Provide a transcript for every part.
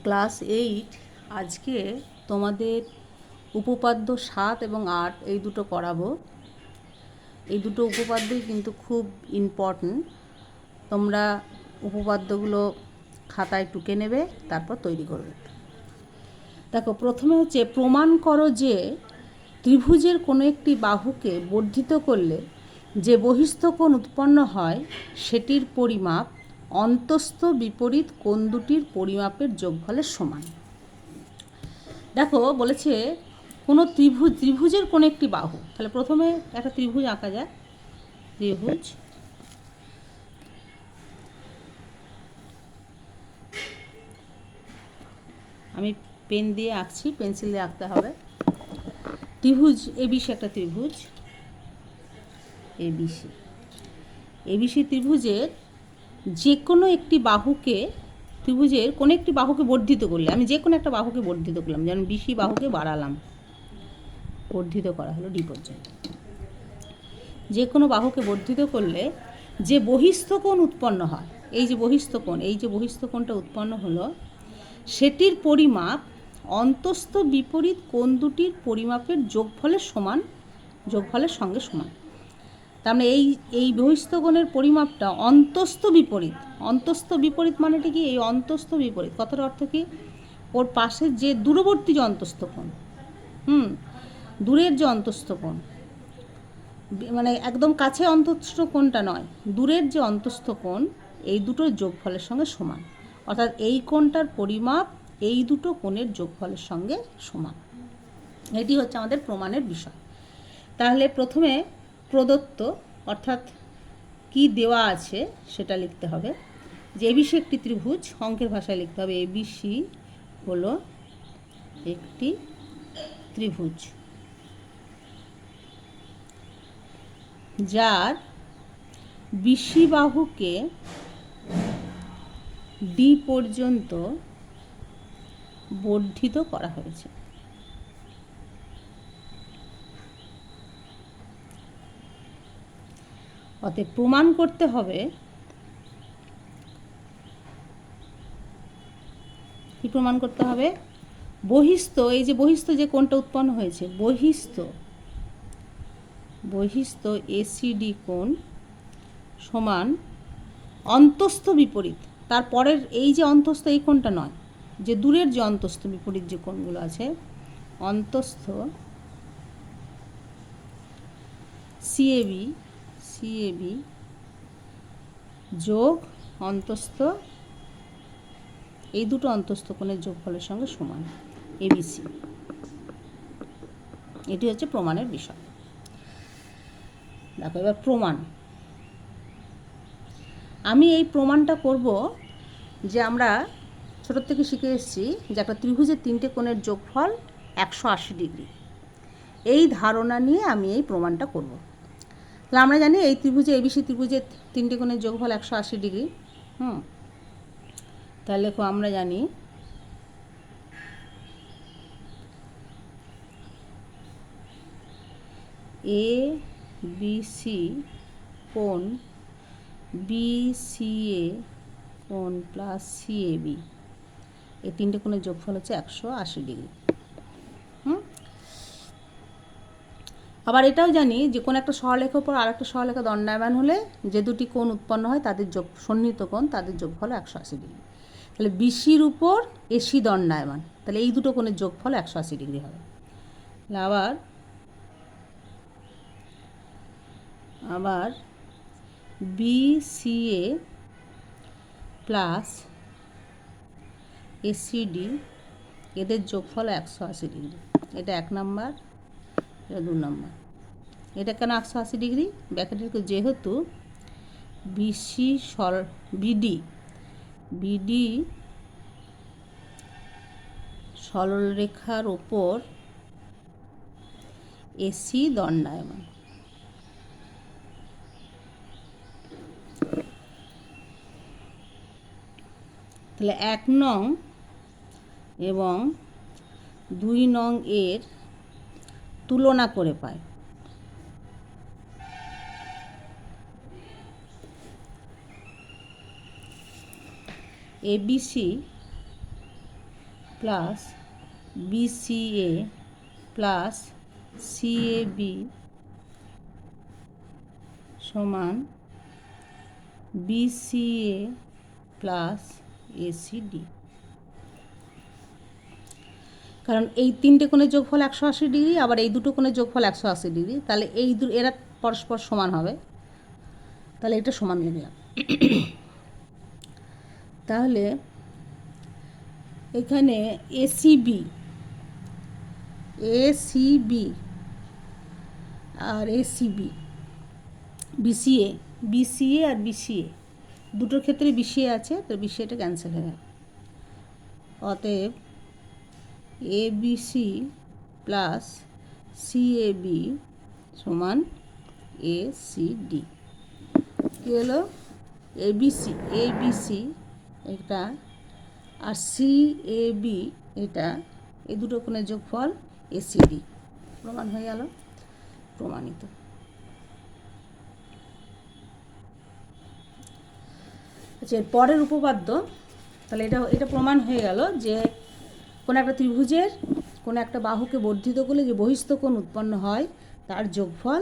Class 8 আজকে তোমাদের উপপাদ্য 7 এবং 8 এই দুটো করাবো। এই দুটো উপপাদ্যই কিন্তু খুব ইম্পর্ট্যান্ট। তোমরা উপপাদ্যগুলো খাতায় টুকে নেবে, তারপর তৈরি করবে। দেখো, প্রথমে হচ্ছে প্রমাণ করো যে ত্রিভুজের কোনো একটি বাহুকে বর্ধিত করলে যে বহিস্থ কোণ উৎপন্ন হয় সেটির পরিমাপ অন্তস্থ বিপরীত কোণ দুটির পরিমাপের যোগফলের সমান। দেখো, বলেছে কোনো ত্রিভুজের কোনো একটি বাহু। তাহলে প্রথমে একটা ত্রিভুজ আঁকা যায়। ত্রিভুজ, আমি পেন দিয়ে আঁকছি, পেন্সিল দিয়ে আঁকতে হবে। ত্রিভুজ এবিসি, একটা ত্রিভুজ এবিসি। এবিসি ত্রিভুজের যে কোনো একটি বাহুকে, ত্রিভুজের কোনো একটি বাহুকে বর্ধিত করলে, আমি যে কোনো একটা বাহুকে বর্ধিত করলাম, যেমন বিসি বাহুকে বাড়ালাম, বর্ধিত করা হলো ডি পর্যন্ত। যে কোনো বাহুকে বর্ধিত করলে যে বহিস্থ কোণ উৎপন্ন হয়, এই যে বহিস্থ কোণ, এই যে বহিস্থ কোণটা উৎপন্ন হলো, সেটির পরিমাপ অন্তস্থ বিপরীত কোণ দুটির পরিমাপের যোগফলের সমান, যোগফলের সঙ্গে সমান। তার মানে এই বহিস্থ কোণের পরিমাপটা অন্তস্থ বিপরীত। অন্তস্থ বিপরীত মানেটা কি? এই অন্তস্থ বিপরীত কথার অর্থ কি? ওর পাশে যে দূরবর্তী যে অন্তস্থ কোণ, দূরের যে অন্তস্থ কোণ, মানে একদম কাছে অন্তস্থ কোণটা নয়, দূরের যে অন্তস্থ কোণ, এই দুটোর যোগফলের সঙ্গে সমান। অর্থাৎ এই কোণটার পরিমাপ এই দুটো কোণের যোগফলের সঙ্গে সমান। এটি হচ্ছে আমাদের প্রমাণের বিষয়। তাহলে প্রথমে প্রদত্ত, অর্থাৎ কি দেওয়া আছে সেটা লিখতে হবে। যে এবিসি একটি ত্রিভুজ, অঙ্কের ভাষায় লিখতে হবে এবিসি হলো একটি ত্রিভুজ যার বিসি বাহুকে ডি পর্যন্ত বর্ধিত করা হয়েছে। অতএব প্রমাণ করতে হবে, কি প্রমাণ করতে হবে? বহিস্থ, এই যে বহিস্থ যে কোণটা উৎপন্ন হয়েছে, বহিস্থ এসিডি কোণ সমান অন্তস্থ বিপরীত। তারপরের এই যে অন্তস্থ, এই কোণটা নয়, যে দূরের যে অন্তস্থ বিপরীত যে কোণগুলো আছে, অন্তস্থ সিএবি যোগ অন্তস্থ, এই দুটো অন্তস্থ কোণের যোগফলের সঙ্গে সমান এবিসি। এটি হচ্ছে প্রমাণের বিষয়। দেখো, এবার প্রমাণ। আমি এই প্রমাণটা করব যে আমরা ছোটোর থেকে শিখে এসেছি যে একটা ত্রিভুজের তিনটে কোণের যোগফল 180 ডিগ্রি। এই ধারণা নিয়ে আমি এই প্রমাণটা করব। তাহলে আমরা জানি এই ত্রিভুজে, এবিসি ত্রিভুজের তিনটে কোণের যোগফল 180 ডিগ্রি। তাহলে দেখো, আমরা জানি এ বিসি কোণ বিসিএ কোণ প্লাস সিএবি, এই তিনটে কোণের যোগফল হচ্ছে 180 ডিগ্রি। আবার এটাও জানি যে কোনো একটা সরলরেখার উপর আর একটা সরলরেখা দণ্ডায়মান হলে যে দুটি কোণ উৎপন্ন হয় তাদের যোগ, সন্নিহিত কোণ, তাদের যোগফল 180 ডিগ্রি। তাহলে বিসির উপর এসি দণ্ডায়মান, তাহলে এই দুটো কোণের যোগফল 180 ডিগ্রি হবে। আবার বিসিএ প্লাস এসিডি, এদের যোগফল 180 ডিগ্রি। এটা 1 নম্বর, এটা 2 নম্বর। এটা কেন 180 ডিগ্রি? ব্যাকেটের যেহেতু বিডি সরলরেখার ওপর এসি দণ্ডায়মান, তাহলে 1 নং এবং 2 নং এর তুলনা করে পায় ABC plus BCA plus CAB সমান বিসিএ প্লাস এসিডি। কারণ এই তিনটে কোণের যোগফল 180 ডিগ্রি, আবার এই দুটো কোণের যোগফল 180 ডিগ্রি, তাহলে এরা পরস্পর সমান হবে, তাহলে এটা সমান লিখলাম। তাহলে এখানে এসিবি আর এসিবি, বিসিএ আর বিসিএ দুটোর ক্ষেত্রে বিসিএ আছে, তো বিসিএটা ক্যান্সেল হয়ে গেল। অতএব এবিসি প্লাস সিএবি সমান এসিডি। কী হলো? এবিসি এটা আর সিএবি এটা, এই দুটো কোণের যোগফল এসিডি। প্রমাণ হয়ে গেল, প্রমাণিত। আচ্ছা, এর পরের উপপাদ্য, তাহলে এটা প্রমাণ হয়ে গেল যে কোনো একটা ত্রিভুজের কোনো একটা বাহুকে বর্ধিত করলে যে বহিস্থ কোণ উৎপন্ন হয় তার যোগফল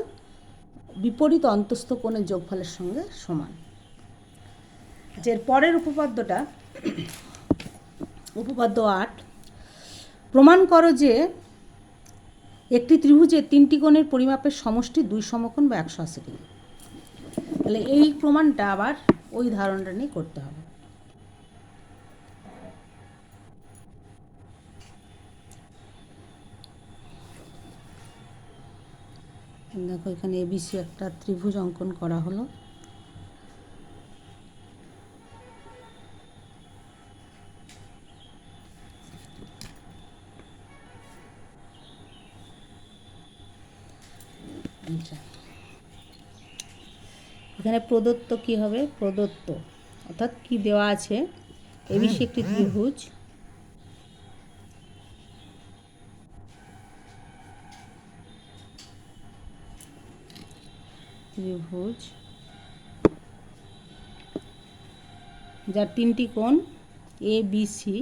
বিপরীত অন্তস্থ কোণের যোগফলের সঙ্গে সমান। আচ্ছা, এর পরের উপপাদ্যটা, উপপাদ্য 8, প্রমাণ করো যে একটি ত্রিভুজের 3টি কোণের পরিমাপের সমষ্টি 2 সমকোণ বা 180 ডিগ্রি। তাহলে এই প্রমাণটা আবার ওই ধারণাটা নিয়ে করতে হবে। দেখো, এখানে এবিসি একটা ত্রিভুজ অঙ্কন করা হলো। এখানে প্রদত্ত কি হবে? প্রদত্ত অর্থাৎ কি দেওয়া আছে? এবিসি একটি ত্রিভুজ, যার 3টি কোণ এ বি সি।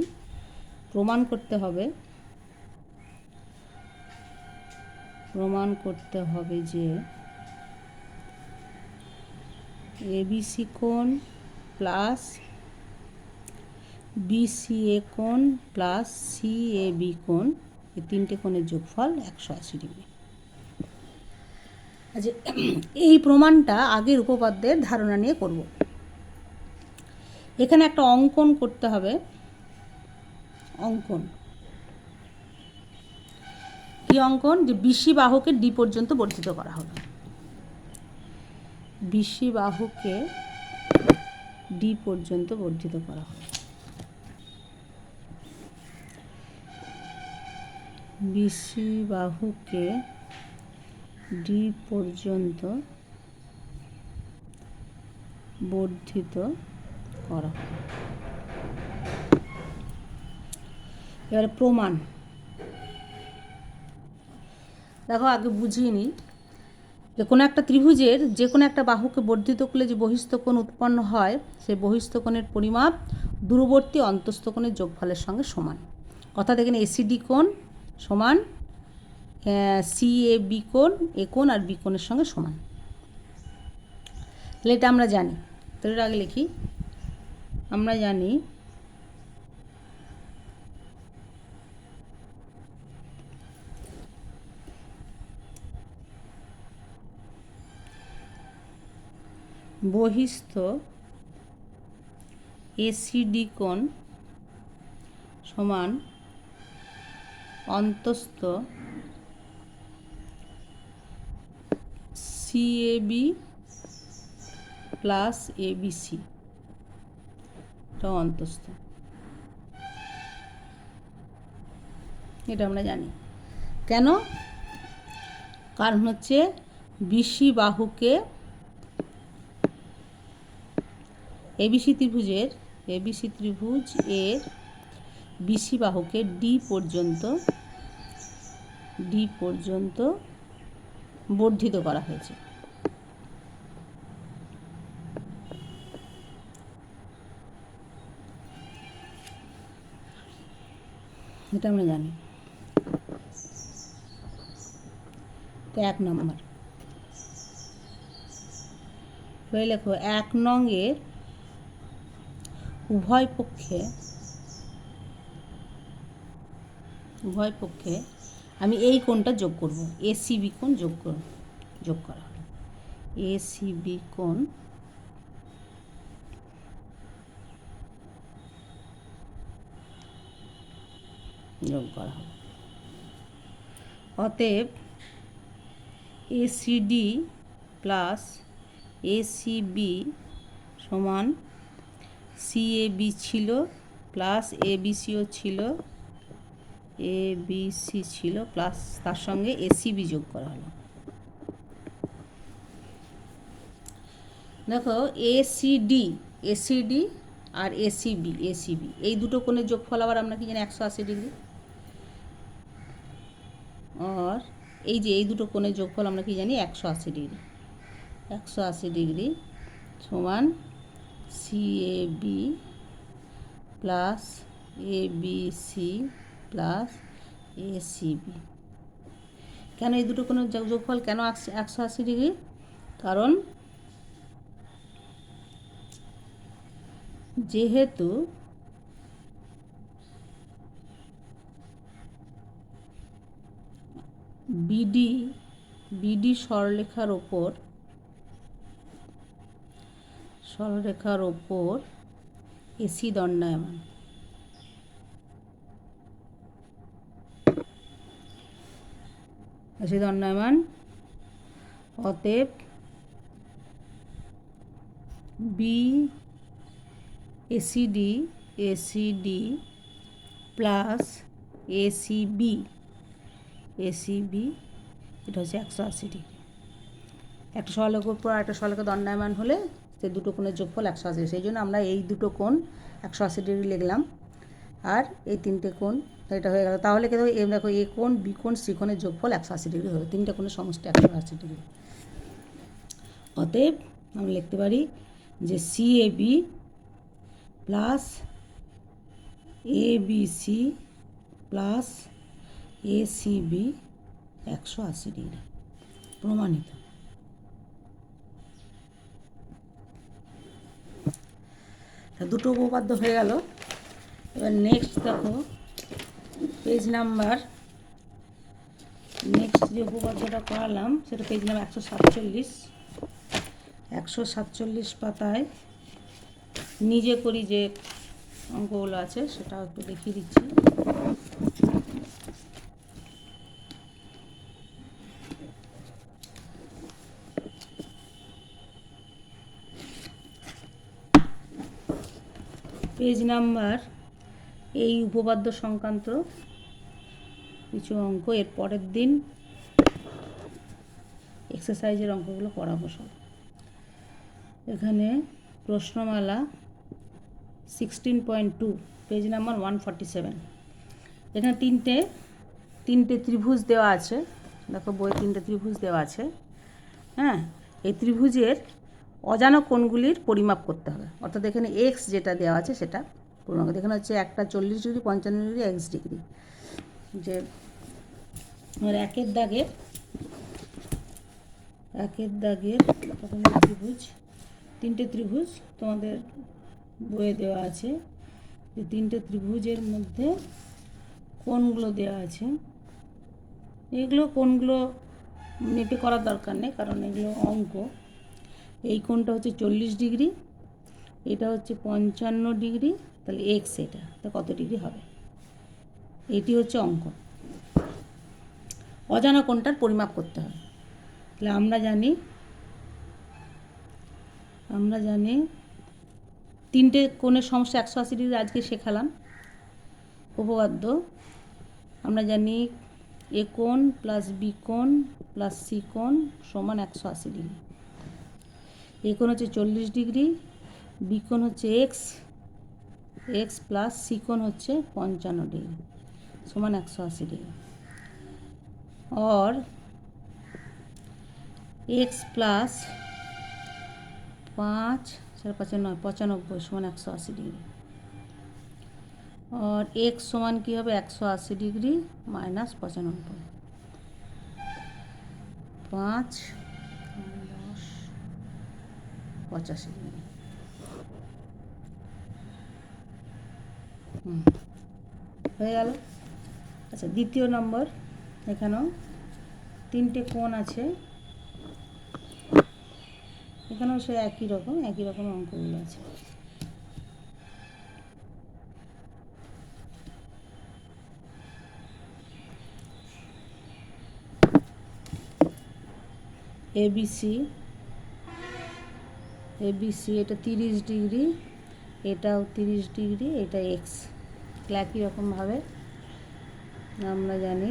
প্রমাণ করতে হবে যে এবিসি কোণ প্লাস বিসিএ কোণ প্লাস সিএবি কোণ, এই 3টে কোণের যোগফল 180 ডিগ্রি। আচ্ছা, এই প্রমাণটা আগের উপপাদ্যের ধারণা নিয়ে করব। এখানে একটা অঙ্কন করতে হবে। অঙ্কন কি অঙ্কন? যে বিসি বাহুকে ডি পর্যন্ত বর্ধিত করা হবে। বিসি বাহুকে ডি পর্যন্ত বর্ধিত করা হবে। বিসি বাহুকে ডি পর্যন্ত বর্ধিত করা হবে। এবারে প্রমাণ দেখো, আগে বুঝিয়ে নিই যে কোনো একটা ত্রিভুজের যে কোনো একটা বাহুকে বর্ধিত করলে যে বহিস্থ কোণ উৎপন্ন হয় সেই বহিস্থ কোণের পরিমাপ দূরবর্তী অন্তস্থ কোণের যোগফলের সঙ্গে সমান। অর্থাৎ এখানে এসিডি কোণ সমান সিএবি কোণ, এ কোণ আর বি কোণের সঙ্গে সমান। তাহলে এটা আমরা জানি। তাহলে এটা আগে লিখি। আমরা জানি বহিস্থ এসিডি কোণ সমান অন্তস্থ সিএবি প্লাস এবিসি, এটা অন্তস্থ। এটা আমরা জানি। কেন? কারণ হচ্ছে বিসি বাহুকে এবিসি ত্রিভুজ এর বিসি বাহুকে ডি পর্যন্ত বর্ধিত করা হয়েছে। এটা আমরা জানি। তো 1 নম্বর হয়ে লেখো 1 নংয়ের উভয় পক্ষে আমি এই কোণটা যোগ করব, এসিবি কোণ যোগ করা হলো। এসিবি কোণ যোগ করা হলো। অতএব এসিডি প্লাস এসিবি সমান সিএবি ছিল প্লাস এবিসিও ছিল, এবিসি ছিল প্লাস তার সঙ্গে এসিবি যোগ করা হলো। দেখো এসিডি আর এসিবি এই দুটো কোণের যোগফল আবার আমরা কি জানি 180 ডিগ্রি। আর এই যে এই দুটো কোণের যোগফল আমরা কি জানি 180 ডিগ্রি। 180 ডিগ্রি সমান CAB plus ABC plus ACB. কেন এই দুটো কোণের যোগফল কেন 180 ডিগ্রি? কারণ যেহেতু বিডি সরলরেখার ওপর এসি দণ্ডায়মান। অতএব বি এসিডি প্লাস এসিবি এটা হচ্ছে 180 ডিগ্রি। একটা সরলরেখার উপর একটা সরলরেখা দণ্ডায়মান হলে সে দুটো কোণের যোগফল 180। সেই জন্য আমরা এই দুটো কোণ 180 ডিগ্রি লিখলাম, আর এই তিনটে কোণ এটা হয়ে গেল। তাহলে কি দেখো এ কোণ, বি কোণ, সি কোণের যোগফল 180 ডিগ্রি হলো। তিনটে কোণের সমষ্টি 180 ডিগ্রি। অতএব আমরা লিখতে পারি যে CAB plus ABC plus ACB 180 degree. প্রমাণিত। দুটো উপপাদ্য হয়ে গেল। এবার নেক্সট দেখো পেজ নাম্বার, নেক্সট যে উপপাদ্যটা করালাম সেটা পেজ নাম্বার 147 পাতায় নিজে করি যে অঙ্কগুলো আছে সেটাও একটু দেখিয়ে দিচ্ছি। পেজ নাম্বার এই উপপাদ্য সংক্রান্ত কিছু অঙ্ক এর পরের দিন এক্সারসাইজের অঙ্কগুলো করাবো সব। এখানে প্রশ্নমালা 16.2 পেজ নাম্বার 147। এখানে তিনটে ত্রিভুজ দেওয়া আছে। দেখো বই তিনটে ত্রিভুজ দেওয়া আছে। হ্যাঁ, এই ত্রিভুজের অজানা কোণগুলির পরিমাপ করতে হবে। অর্থাৎ এখানে এক্স যেটা দেওয়া আছে সেটা পরিমাপ করতে। এখানে হচ্ছে একটা 40 ডিগ্রি, 55 ডিগ্রি, এক্স ডিগ্রি। যে একের দাগের ত্রিভুজ, তিনটে ত্রিভুজ তোমাদের বইয়ে দেওয়া আছে। যে তিনটে ত্রিভুজের মধ্যে কোণগুলো দেওয়া আছে, এগুলো কোণগুলো মেপে করার দরকার নেই, কারণ এগুলো অঙ্ক। এই কোণটা হচ্ছে 40 ডিগ্রি, এটা হচ্ছে 55 ডিগ্রি, তাহলে এক্স এটা তা কত ডিগ্রি হবে? এটি হচ্ছে অঙ্ক। অজানা কোণটার পরিমাপ করতে হবে। তাহলে আমরা জানি তিনটে কোণের সমষ্টি 180 ডিগ্রি আজকে শেখালাম উপপাদ্য। আমরা জানি এ কোণ প্লাস বি কোণ প্লাস সি কোণ সমান 180 ডিগ্রি। এ কোণ হচ্ছে 40 ডিগ্রি, বি কোণ হচ্ছে এক্স প্লাস সি কোণ হচ্ছে 55 ডিগ্রি সমান 180 ডিগ্রি। और एक्स प्लस 5 4 5 9 95 समान 180 डिग्री। और एक्स সমান কী হবে 180 ডিগ্রি মাইনাস 95, 5 10 85 ডিগ্রি। হয়ে গেল। আচ্ছা দ্বিতীয় নম্বর, এখানেও 3টে কোণ আছে, এখানেও সে একই রকম অঙ্কগুলো আছে। এবিসি এটা 30 ডিগ্রি, এটাও 30 ডিগ্রি, এটা এক্স। একই রকমভাবে আমরা জানি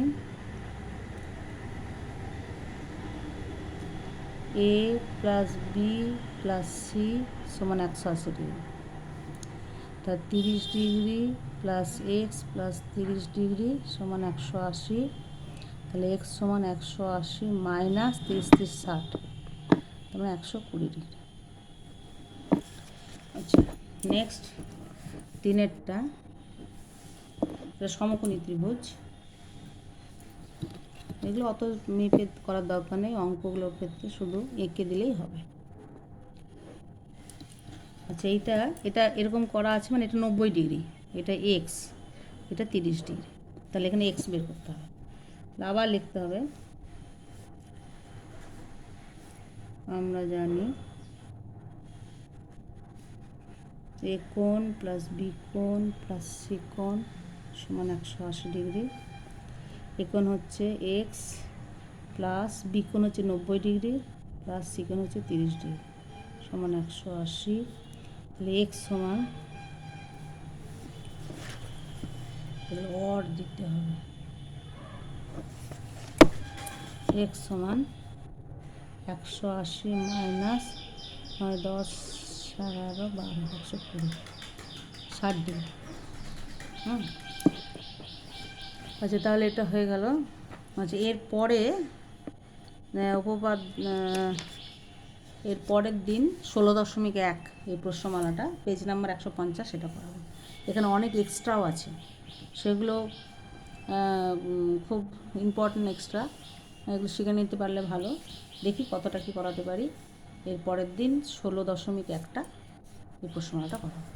এ প্লাস বি প্লাস সি সমান 180 ডিগ্রি, তা 30 degree plus x plus 30 degree সমান 180, তাহলে এক্স সমান 180 মাইনাস 30 30 60, তার 120 ডিগ্রি। আচ্ছা নেক্সট 3এরটা, এটা সমকোণী ত্রিভুজ। এগুলো অত মেপে করার দরকার নেই, অঙ্কগুলোর ক্ষেত্রে শুধু এঁকে দিলেই হবে। আচ্ছা এটা এরকম করা আছে, মানে এটা 90 ডিগ্রি, এটা এক্স, এটা 30 ডিগ্রি, তাহলে এখানে এক্স বের করতে হবে। আবার লিখতে হবে, আমরা জানি এ কোণ প্লাস বি কোণ প্লাস সি কোণ সমান 180 ডিগ্রি। এ কোণ হচ্ছে এক্স প্লাস বি কোণ হচ্ছে 90 ডিগ্রি প্লাস সি কোণ হচ্ছে 30 ডিগ্রি সমান 180। তাহলে এক্স সমান, অর দিতে হবে, এক্স সমান 180 মাইনাস 10 11 12 120, 60 ডিগ্রি। আচ্ছা তাহলে এটা হয়ে গেল। আচ্ছা এরপরে এর পরের দিন 16.1 এই প্রশ্নমালাটা পেজ নাম্বার 150 এটা করাবো। এখানে অনেক এক্সট্রাও আছে, সেগুলো খুব ইম্পর্টেন্ট এক্সট্রা, এগুলো শিখে নিতে পারলে ভালো। দেখি কতটা কি করাতে পারি। এর পরের দিন 16.1টা এই প্রশ্নমালাটা করাবো।